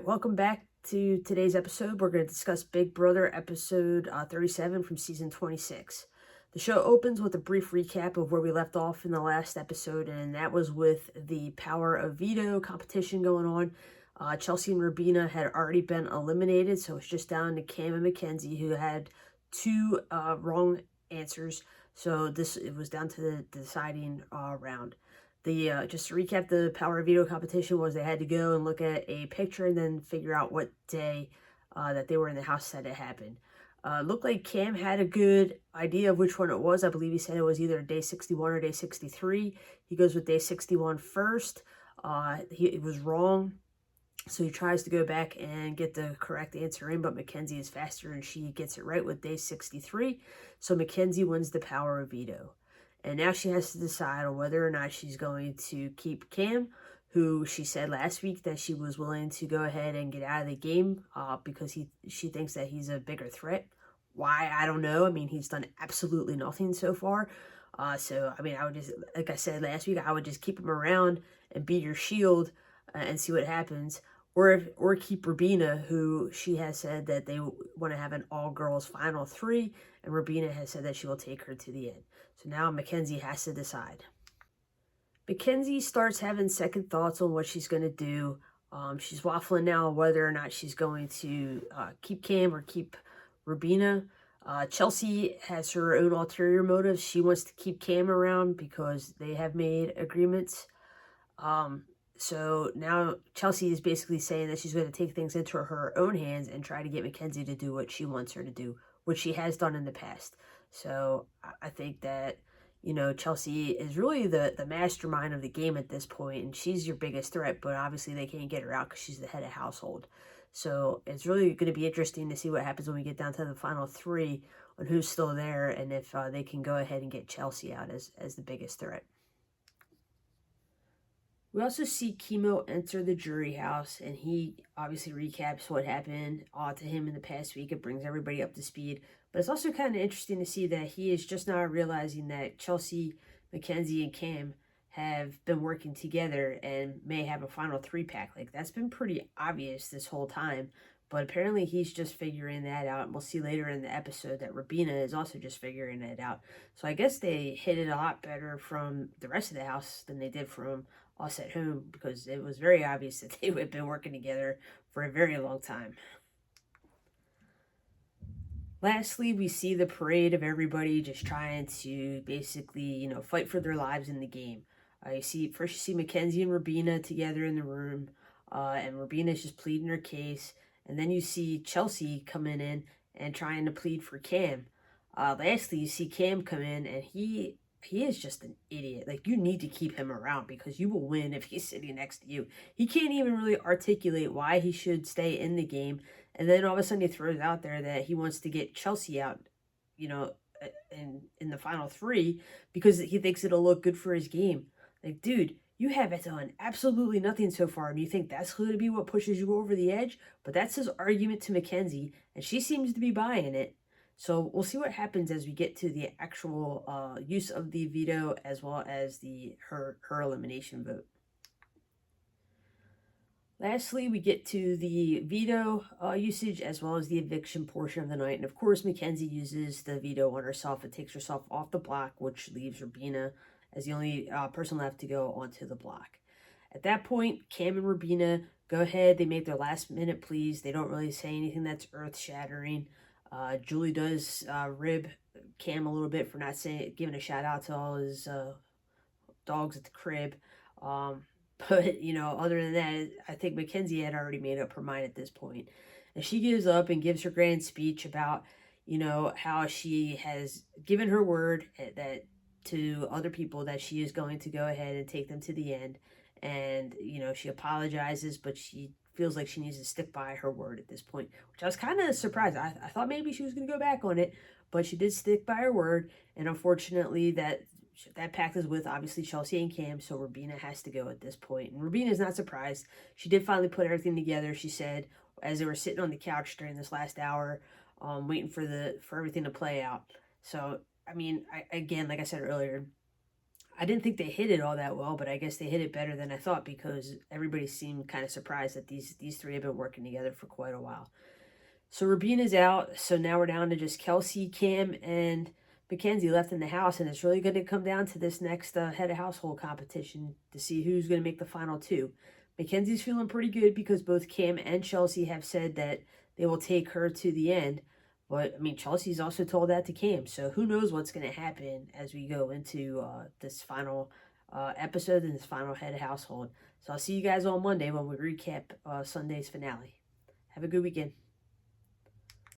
right, welcome back to today's episode. We're going to discuss Big Brother episode 37 from season 26. The show opens with a brief recap of where we left off in the last episode, and that was with the Power of Veto competition going on. Chelsea and Rubina had already been eliminated, so it's just down to Cam and Mackenzie, who had two wrong answers. So it was down to the deciding round. Just to recap, the Power of Veto competition was they had to go and look at a picture and then figure out what day that they were in the house that it happened. Looked like Cam had a good idea of which one it was. I believe he said it was either day 61 or day 63. He goes with day 61 first. It was wrong. So he tries to go back and get the correct answer in, but Mackenzie is faster and she gets it right with day 63. So Mackenzie wins the Power of Veto. And now she has to decide on whether or not she's going to keep Cam, who she said last week that she was willing to go ahead and get out of the game because she thinks that he's a bigger threat. Why, I don't know. I mean, he's done absolutely nothing so far. So, I mean, I would just, like I said last week, I would just keep him around and be your shield and see what happens. Or keep Rubina, who she has said that they want to have an all-girls final 3, and Rubina has said that she will take her to the end. So now Mackenzie has to decide. Mackenzie starts having second thoughts on what she's going to do. She's waffling now whether or not she's going to keep Cam or keep Rubina. Chelsea has her own ulterior motives. She wants to keep Cam around because they have made agreements. So now Chelsea is basically saying that she's going to take things into her own hands and try to get Mackenzie to do what she wants her to do, which she has done in the past. So I think that, Chelsea is really the mastermind of the game at this point, and she's your biggest threat, but obviously they can't get her out because she's the head of household. So it's really going to be interesting to see what happens when we get down to the final 3 on who's still there and if they can go ahead and get Chelsea out as the biggest threat. We also see Chemo enter the jury house, and he obviously recaps what happened to him in the past week. It brings everybody up to speed. But it's also kind of interesting to see that he is just now realizing that Chelsea, Mackenzie, and Cam have been working together and may have a final 3-pack. Like, that's been pretty obvious this whole time. But apparently he's just figuring that out. And we'll see later in the episode that Rubina is also just figuring that out. So I guess they hit it a lot better from the rest of the house than they did from us at home, because it was very obvious that they had been working together for a very long time. Lastly, we see the parade of everybody just trying to basically, fight for their lives in the game. You see Mackenzie and Rubina together in the room, and Rubina's just pleading her case. And then you see Chelsea coming in and trying to plead for Cam. Lastly, you see Cam come in, and he is just an idiot. Like, you need to keep him around because you will win if he's sitting next to you. He can't even really articulate why he should stay in the game. And then all of a sudden he throws out there that he wants to get Chelsea out, in the final 3 because he thinks it'll look good for his game. Like, dude, you have done absolutely nothing so far, and you think that's going to be what pushes you over the edge? But that's his argument to Mackenzie, and she seems to be buying it. So we'll see what happens as we get to the actual use of the veto as well as her elimination vote. Lastly, we get to the veto usage as well as the eviction portion of the night. And of course, Mackenzie uses the veto on herself and takes herself off the block, which leaves Rubina as the only person left to go onto the block. At that point, Cam and Rubina go ahead. They make their last minute pleas. They don't really say anything that's earth shattering. Julie does rib Cam a little bit for not giving a shout out to all his dogs at the crib. But, other than that, I think Mackenzie had already made up her mind at this point. And she gives up and gives her grand speech about, how she has given her word that to other people that she is going to go ahead and take them to the end. And, she apologizes, but she feels like she needs to stick by her word at this point, which I was kind of surprised. I thought maybe she was going to go back on it, but she did stick by her word. And unfortunately, that pact is with obviously Chelsea and Cam, so Rubina has to go at this point. And Rubina's not surprised. She did finally put everything together. She said, as they were sitting on the couch during this last hour, waiting for everything to play out. So, I mean, again, like I said earlier, I didn't think they hit it all that well, but I guess they hit it better than I thought because everybody seemed kind of surprised that these three have been working together for quite a while. So Rabina's out, so now we're down to just Kelsey, Cam, and Mackenzie left in the house, and it's really going to come down to this next head of household competition to see who's going to make the final two. Mackenzie's feeling pretty good because both Cam and Chelsea have said that they will take her to the end. But, I mean, Chelsea's also told that to Cam, so who knows what's going to happen as we go into this final episode and this final head of household. So I'll see you guys on Monday when we recap Sunday's finale. Have a good weekend.